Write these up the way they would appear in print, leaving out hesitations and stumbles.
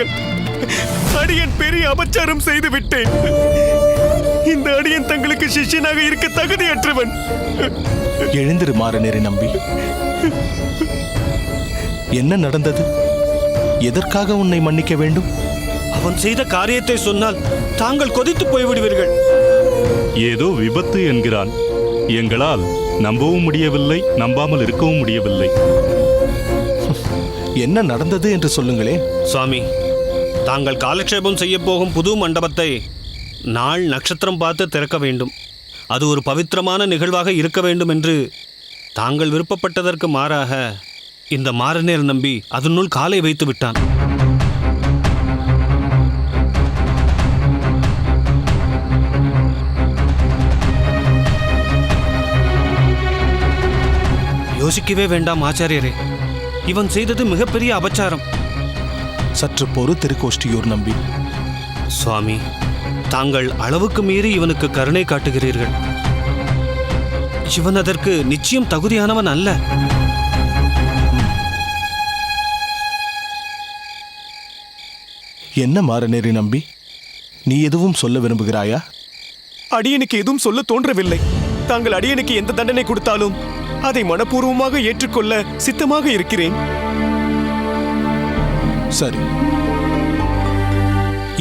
விடுங்கள். அடியன் பெரிய அபச்சாரம் செய்து விட்டேன். இந்த அடியன் தங்களுக்கு சிஷ்யனாக இருக்க தகுதியற்றவன். எழுந்திரு மாறநேரி நம்பி. என்ன நடந்தது? எதற்காக உன்னை மன்னிக்க வேண்டும்? அவன் செய்த காரியத்தை சொன்னால் தாங்கள் கொதித்து போய்விடுவீர்கள். ஏதோ விபத்து என்கிறான். எங்களால் நம்பவும் முடியவில்லை, நம்பாமல் இருக்கவும் முடியவில்லை. என்ன நடந்தது என்று சொல்லுங்களேன். சுவாமி, தாங்கள் காலக்ஷேபம் செய்ய போகும் புது மண்டபத்தை நாள் நட்சத்திரம் பார்த்து திறக்க வேண்டும். அது ஒரு பவித்திரமான நிகழ்வாக இருக்க வேண்டும் என்று தாங்கள் விருப்பப்பட்டதற்கு மாறாக இந்த மாறநேர் நம்பி அதனுள் காலை வைத்து விட்டான். யோசிக்கவே வேண்டாம் ஆச்சாரியரே, இவன் செய்தது மிகப்பெரிய அபச்சாரம். சற்று பொறு திருக்கோஷ்டியூர் நம்பி. சுவாமி, தாங்கள் அளவுக்கு மீறி இவனுக்கு கருணை காட்டுகிறீர்கள். இவன் அதற்கு நிச்சயம் தகுதியானவன் அல்ல. என்ன மாறநேரி நம்பி, நீ எதுவும் சொல்ல விரும்புகிறாயா? அடியனுக்கு எதுவும் சொல்ல தோன்றவில்லை. தாங்கள் அடியனுக்கு எந்த தண்டனை கொடுத்தாலும் அதை மனப்பூர்வமாக ஏற்றுக்கொள்ள சித்தமாக இருக்கிறேன். சரி,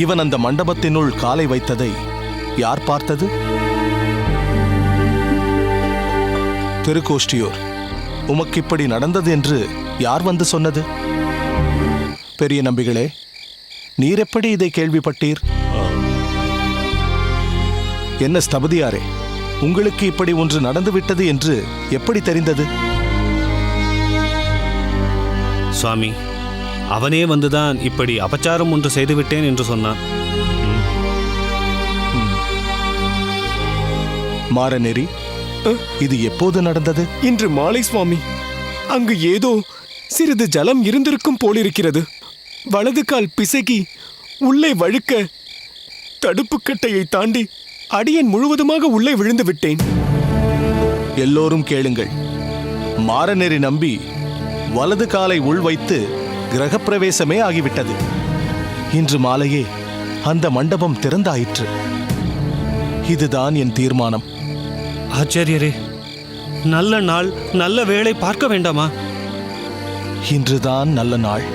இவன் அந்த மண்டபத்தினுள் காலை வைத்ததை யார் பார்த்தது? திருக்கோஷ்டியூர், உமக்கு இப்படி நடந்தது என்று யார் வந்து சொன்னது? பெரிய நம்பிகளே, நீர் எப்படி இதை கேள்விப்பட்டீர்? என்ன ஸ்தபதியாரே, உங்களுக்கு இப்படி ஒன்று நடந்துவிட்டது என்று எப்படி தெரிந்தது? சுவாமி, அவனே வந்துதான் இப்படி அபச்சாரம் ஒன்று செய்துவிட்டேன் என்று சொன்னான். மாறநேரி, இது எப்போது நடந்தது? இன்று மாலை சுவாமி. அங்கு ஏதோ சிறிது ஜலம் இருந்திருக்கும் போலிருக்கிறது. வலது கால் பிசகி உள்ளே வழுக்க தடுப்புக்கட்டையை தாண்டி அடியன் முழுவதுமாக உள்ளே விழுந்து விட்டேன். எல்லோரும் கேளுங்கள். மாறநேரி நம்பி வலது காலை உள் வைத்து கிரகப்பிரவேசமே ஆகிவிட்டது. இன்று மாலையே அந்த மண்டபம் திறந்தாயிற்று. இதுதான் என் தீர்மானம். ஆச்சாரியரே, நல்ல நாள் நல்ல வேளை பார்க்க வேண்டாமா? இன்றுதான் நல்ல நாள்.